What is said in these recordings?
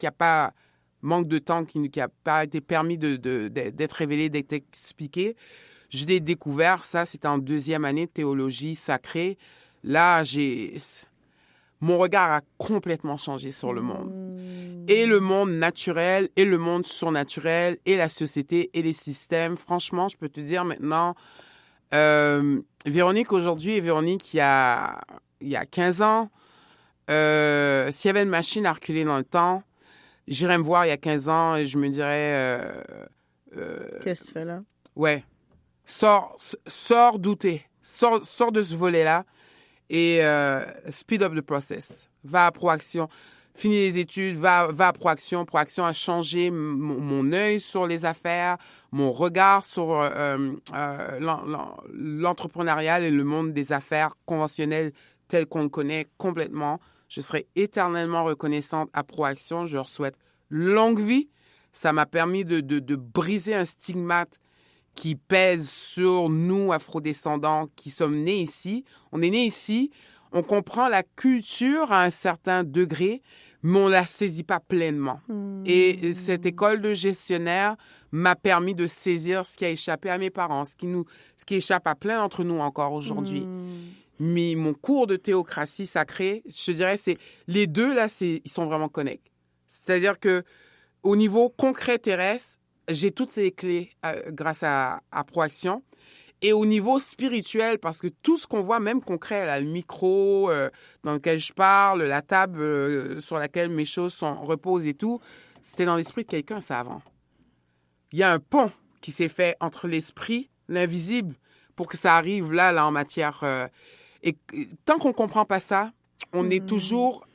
qui n'a pas... manque de temps, qui n'a pas été permis d'être révélé, d'être expliqué. Je l'ai découvert, ça, c'était en 2e année de théologie sacrée. Là, mon regard a complètement changé sur le monde. Et le monde naturel, et le monde surnaturel, et la société, et les systèmes. Franchement, je peux te dire maintenant, Véronique aujourd'hui et Véronique il y a 15 ans, s'il y avait une machine à reculer dans le temps, j'irais me voir il y a 15 ans et je me dirais... Qu'est-ce que tu fais là? Ouais. Sors douter. Sors de ce volet-là et speed up the process. Va à Proaction. Finis les études, va à Proaction. Proaction a changé mon œil sur les affaires, mon regard sur l'entrepreneuriat et le monde des affaires conventionnelles tel qu'on le connaît complètement. Je serai éternellement reconnaissante à Proaction. Je leur souhaite longue vie. Ça m'a permis de briser un stigmate qui pèse sur nous, afrodescendants, qui sommes nés ici. On est nés ici, on comprend la culture à un certain degré, mais on ne la saisit pas pleinement. Et cette école de gestionnaire m'a permis de saisir ce qui a échappé à mes parents, ce qui échappe à plein d'entre nous encore aujourd'hui. Mais mon cours de théocratie sacrée, je dirais, c'est les deux, là, ils sont vraiment connectés. C'est-à-dire que au niveau concret terrestre, j'ai toutes les clés grâce à Proaction. Et au niveau spirituel, parce que tout ce qu'on voit, même concret, là, le micro dans lequel je parle, la table sur laquelle mes choses reposent et tout, c'était dans l'esprit de quelqu'un, ça, avant. Il y a un pont qui s'est fait entre l'esprit, l'invisible, pour que ça arrive là en matière... Et tant qu'on ne comprend pas ça, on est toujours...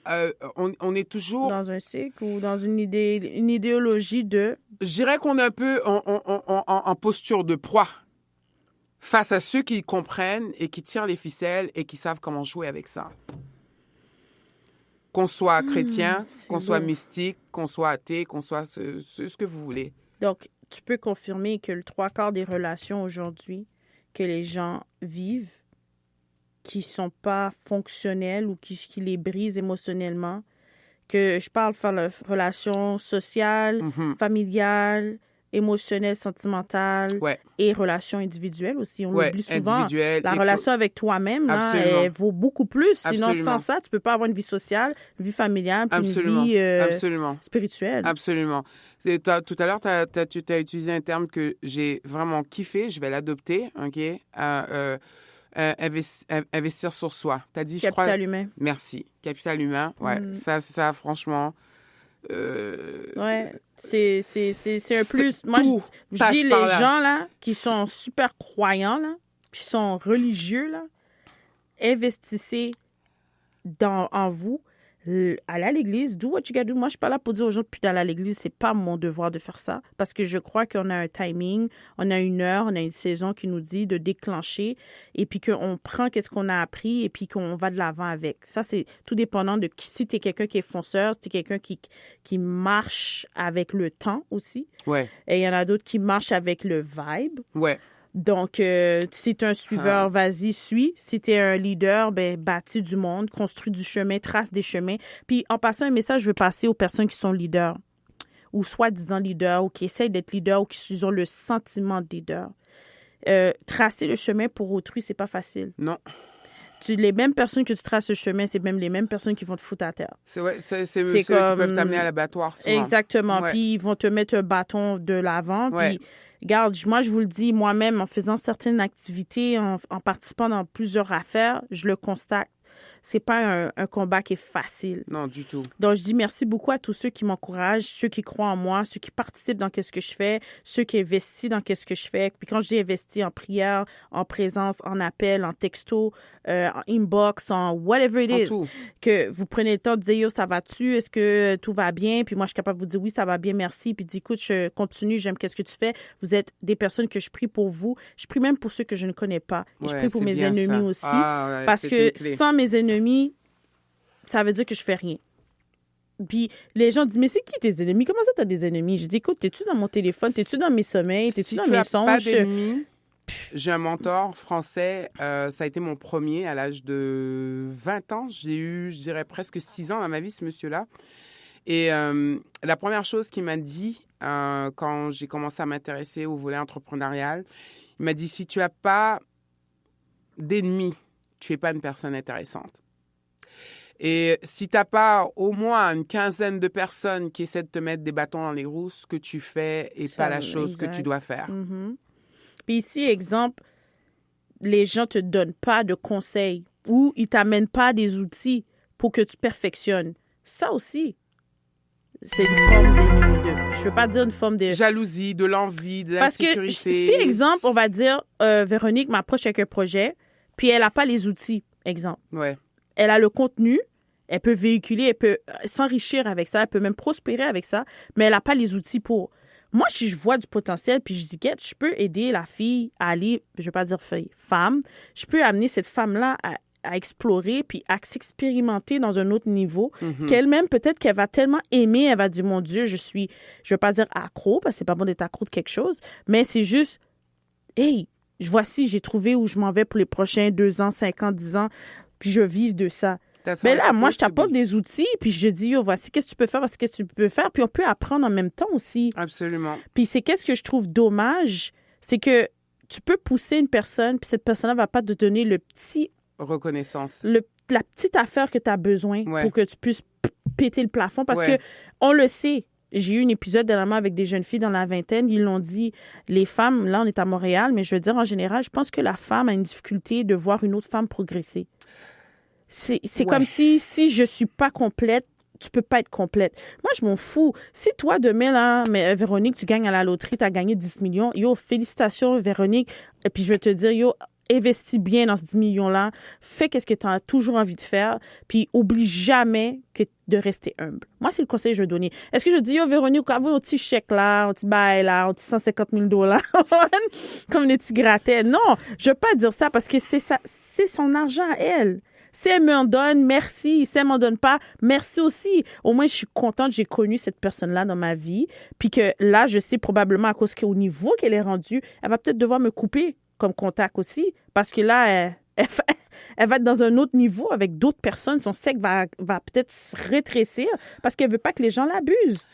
on est toujours... Dans un cycle ou dans une idéologie de... Je dirais qu'on est un peu en posture de proie face à ceux qui comprennent et qui tirent les ficelles et qui savent comment jouer avec ça. Qu'on soit chrétien, qu'on soit mystique, qu'on soit athée, qu'on soit ce que vous voulez. Donc, tu peux confirmer que le 3/4 des relations aujourd'hui que les gens vivent, qui sont pas fonctionnelles ou qui les brisent émotionnellement, que je parle de relations sociales, familiales, émotionnelles, sentimentales et relations individuelles aussi. On l'oublie souvent. La relation avec toi-même, là, elle vaut beaucoup plus. Sinon, sans ça, tu peux pas avoir une vie sociale, une vie familiale, puis une vie spirituelle. Absolument. Tout à l'heure, tu as utilisé un terme que j'ai vraiment kiffé. Je vais l'adopter, OK? Investir sur soi. T'as dit, Capital humain. Merci. Capital humain. Ouais. Ça, franchement. Ouais. C'est un plus. Moi, je dis les gens, là, qui sont super croyants, là, qui sont religieux, là, investissez en vous. Allez à l'église, do what you gotta do. Moi, je suis pas là pour dire aux gens de plus d'aller à l'église. C'est pas mon devoir de faire ça. Parce que je crois qu'on a un timing, on a une heure, on a une saison qui nous dit de déclencher et puis qu'on prend qu'est-ce qu'on a appris et puis qu'on va de l'avant avec. Ça, c'est tout dépendant de si t'es quelqu'un qui est fonceur, si t'es quelqu'un qui marche avec le temps aussi. Ouais. Et il y en a d'autres qui marchent avec le vibe. Ouais. Donc, si t'es un suiveur, vas-y, suis. Si t'es un leader, bâtis du monde, construis du chemin, trace des chemins. Puis, en passant un message, je veux passer aux personnes qui sont leaders ou soi-disant leaders ou qui essayent d'être leaders ou qui ont le sentiment de leader. Tracer le chemin pour autrui, c'est pas facile. Non. Les mêmes personnes que tu traces le chemin, c'est même les mêmes personnes qui vont te foutre à terre. C'est ceux qui peuvent t'amener à l'abattoir souvent. Exactement. Ouais. Puis, ils vont te mettre un bâton de l'avant. Puis, regarde, moi, je vous le dis, moi-même, en faisant certaines activités, en participant dans plusieurs affaires, je le constate. C'est pas un combat qui est facile. Non, du tout. Donc, je dis merci beaucoup à tous ceux qui m'encouragent, ceux qui croient en moi, ceux qui participent dans ce que je fais, ceux qui investissent dans ce que je fais. Puis quand je dis investi en prière, en présence, en appel, en texto, en inbox, en whatever it is, que vous prenez le temps de dire « Yo, ça va-tu? Est-ce que tout va bien? » Puis moi, je suis capable de vous dire « Oui, ça va bien, merci. » Puis dis « Écoute, je continue, j'aime ce que tu fais. » Vous êtes des personnes que je prie pour vous. Je prie même pour ceux que je ne connais pas. Et je prie pour mes ennemis aussi. Parce que sans mes ennemis, ça veut dire que je fais rien. Puis les gens disent, mais c'est qui tes ennemis? Comment ça, t'as des ennemis? Je dis, écoute, t'es-tu dans mon téléphone? T'es-tu dans mes sommeils? T'es-tu dans mes songes? Si tu n'as pas d'ennemis, j'ai un mentor français. Ça a été mon premier à l'âge de 20 ans. J'ai eu, je dirais, presque 6 ans dans ma vie, ce monsieur-là. Et la première chose qu'il m'a dit quand j'ai commencé à m'intéresser au volet entrepreneurial, il m'a dit, si tu n'as pas d'ennemis, tu n'es pas une personne intéressante. Et si tu n'as pas au moins une quinzaine de personnes qui essaient de te mettre des bâtons dans les roues, ce que tu fais n'est pas la chose que tu dois faire. Mm-hmm. Puis ici, exemple, les gens ne te donnent pas de conseils ou ils ne t'amènent pas des outils pour que tu perfectionnes. Ça aussi, c'est une forme je ne veux pas dire une forme de... jalousie, de l'envie, de l'insécurité. Parce que si, exemple, on va dire, Véronique m'approche avec un projet, puis elle n'a pas les outils, exemple. Ouais. Elle a le contenu, elle peut véhiculer, elle peut s'enrichir avec ça, elle peut même prospérer avec ça, mais elle n'a pas les outils pour. Moi, si je vois du potentiel, puis je dis, je peux aider la fille à aller, je ne veux pas dire femme, je peux amener cette femme-là à explorer, puis à s'expérimenter dans un autre niveau, qu'elle-même, peut-être qu'elle va tellement aimer, elle va dire, mon Dieu, je ne veux pas dire accro, parce que c'est pas bon d'être accro de quelque chose, mais c'est juste, hey, voici, j'ai trouvé où je m'en vais pour les prochains 2 ans, 5 ans, 10 ans, puis je vive de ça. Mais là, moi, je t'apporte des outils, puis je dis, voici qu'est-ce que tu peux faire, voici qu'est-ce que tu peux faire, puis on peut apprendre en même temps aussi. Absolument. Puis c'est qu'est-ce que je trouve dommage, c'est que tu peux pousser une personne, puis cette personne-là ne va pas te donner le petit... reconnaissance. La petite affaire que tu as besoin pour que tu puisses péter le plafond, parce que on le sait. J'ai eu un épisode dernièrement avec des jeunes filles dans la vingtaine. Ils l'ont dit, les femmes, là, on est à Montréal, mais je veux dire, en général, je pense que la femme a une difficulté de voir une autre femme progresser. C'est comme si je suis pas complète, tu peux pas être complète. Moi, je m'en fous. Si toi, demain, là, Véronique, tu gagnes à la loterie, tu as gagné 10 millions, félicitations, Véronique. Et puis, je vais te dire, investis bien dans ce 10 millions-là, fais qu'est-ce que tu as toujours envie de faire, puis oublie jamais de rester humble. Moi, c'est le conseil que je veux donner. Est-ce que je dis, Véronique, avez un petit chèque là, un petit bail là, un petit $150,000, comme les petits grattets? Non, je veux pas dire ça parce que c'est son argent à elle. Si elle m'en donne, merci. Si elle m'en donne pas, merci aussi. Au moins, je suis contente, j'ai connu cette personne-là dans ma vie, puis que là, je sais probablement à cause qu'au niveau qu'elle est rendue, elle va peut-être devoir me couper comme contact aussi, parce que là, elle va être dans un autre niveau avec d'autres personnes. Son cercle va peut-être se rétrécir parce qu'elle veut pas que les gens l'abusent.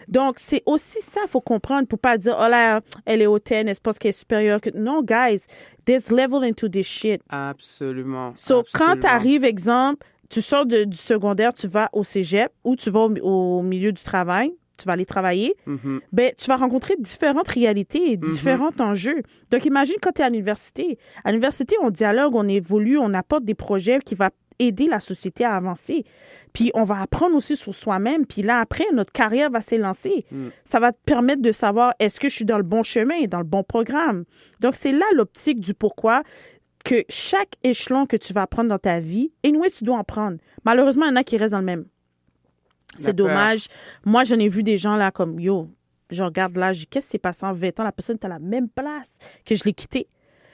Donc, c'est aussi ça, il faut comprendre pour pas dire, oh là, elle est hautaine, elle se pense qu'elle est supérieure. Non, guys, there's level into this shit. Absolument. So, quand tu arrives, exemple, tu sors du secondaire, tu vas au cégep ou tu vas au milieu du travail, tu vas aller travailler, ben, tu vas rencontrer différentes réalités et différents enjeux. Donc, imagine quand tu es à l'université. À l'université, on dialogue, on évolue, on apporte des projets qui vont aider la société à avancer. Puis, on va apprendre aussi sur soi-même. Puis là, après, notre carrière va s'élancer. Ça va te permettre de savoir est-ce que je suis dans le bon chemin, dans le bon programme. Donc, c'est là l'optique du pourquoi que chaque échelon que tu vas prendre dans ta vie, anyway, tu dois en prendre. Malheureusement, il y en a qui restent dans le même. C'est dommage. Moi, j'en ai vu des gens là comme, je regarde là, qu'est-ce qui s'est passé en 20 ans? La personne est à la même place que je l'ai quittée.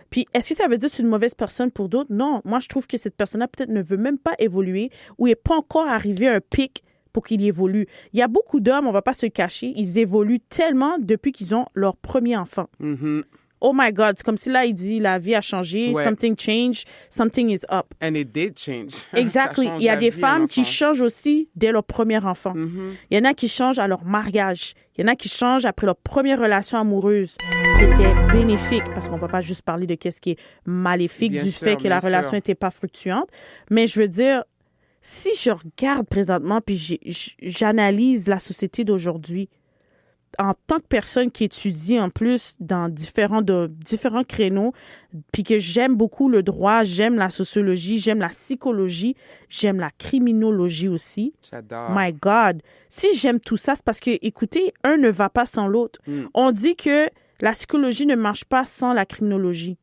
Puis, est-ce que ça veut dire que c'est une mauvaise personne pour d'autres? Non. Moi, je trouve que cette personne-là peut-être ne veut même pas évoluer ou n'est pas encore arrivé à un pic pour qu'il évolue. Il y a beaucoup d'hommes, on ne va pas se le cacher, ils évoluent tellement depuis qu'ils ont leur premier enfant. Oh my God, c'est comme si là, il dit, la vie a changé, something changed, something is up. And it did change. Exactly. Il y a des femmes qui changent aussi dès leur premier enfant. Il y en a qui changent à leur mariage. Il y en a qui changent après leur première relation amoureuse qui était bénéfique, parce qu'on ne va pas juste parler de qu'est-ce qui est maléfique du fait que la relation n'était pas fructueante. Mais je veux dire, si je regarde présentement puis j'analyse la société d'aujourd'hui, en tant que personne qui étudie en plus dans différents créneaux, puis que j'aime beaucoup le droit, j'aime la sociologie, j'aime la psychologie, j'aime la criminologie aussi. J'adore. My God. Si j'aime tout ça, c'est parce que, écoutez, un ne va pas sans l'autre. On dit que la psychologie ne marche pas sans la criminologie.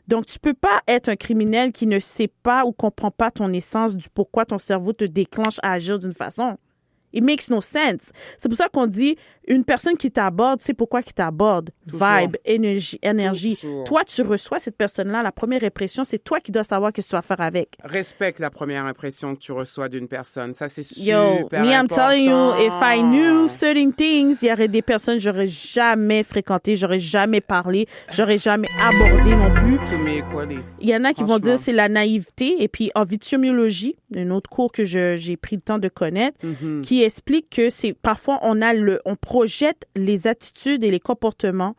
Donc, tu peux pas être un criminel qui ne sait pas ou comprend pas ton essence du pourquoi ton cerveau te déclenche à agir d'une façon. It makes no sense. C'est pour ça qu'on dit une personne qui t'aborde, c'est pourquoi qui t'aborde. Toujours. Vibe, énergie. Toujours. Toi, tu reçois cette personne-là. La première impression, c'est toi qui dois savoir qu'est-ce que tu vas faire avec. Respecte la première impression que tu reçois d'une personne. Ça, c'est Yo, super me, I'm important. telling you, if I knew certain things, il y aurait des personnes que j'aurais jamais fréquentées, j'aurais jamais parlé, j'aurais jamais abordé non plus. To me equally. Il y en a qui vont Franchement. dire c'est la naïveté. Et puis en vitimiologie, un autre cours que j'ai pris le temps de connaître, qui explique que c'est parfois on projette les attitudes et les comportements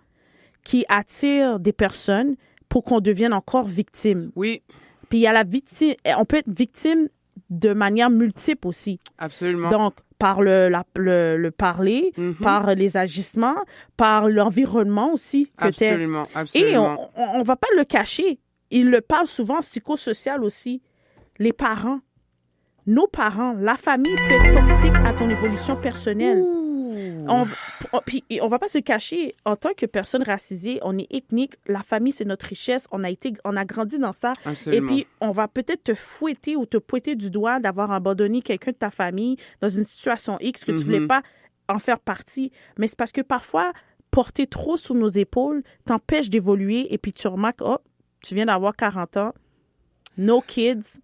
qui attirent des personnes pour qu'on devienne encore victime. Oui, Puis il y a la victime, on peut être victime de manière multiple aussi. absolument. Donc, par le parler, par les agissements, par l'environnement aussi que t'es. Absolument, Et absolument. on va pas le cacher. Il le parle souvent psychosocial aussi. Les parents. Nos parents, la famille peut être toxique à ton évolution personnelle. Puis on va pas se cacher, en tant que personne racisée, on est ethnique, la famille c'est notre richesse, on a grandi dans ça. Absolument. Et puis on va peut-être te fouetter ou te pointer du doigt d'avoir abandonné quelqu'un de ta famille dans une situation X que tu voulais pas en faire partie. Mais c'est parce que parfois, porter trop sur nos épaules t'empêche d'évoluer et puis tu remarques, oh, tu viens d'avoir 40 ans, no kids,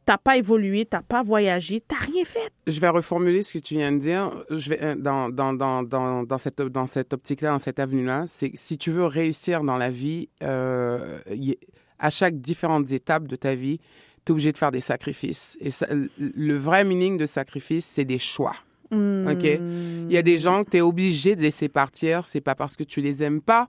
t'as pas évolué, t'as pas voyagé, t'as rien fait. Je vais reformuler ce que tu viens de dire. Je vais dans cette optique-là, dans cette avenue-là, c'est que si tu veux réussir dans la vie, à chaque différentes étapes de ta vie, tu es obligé de faire des sacrifices. Et ça, le vrai meaning de sacrifice, c'est des choix. OK? Il y a des gens que tu es obligé de laisser partir, c'est pas parce que tu les aimes pas,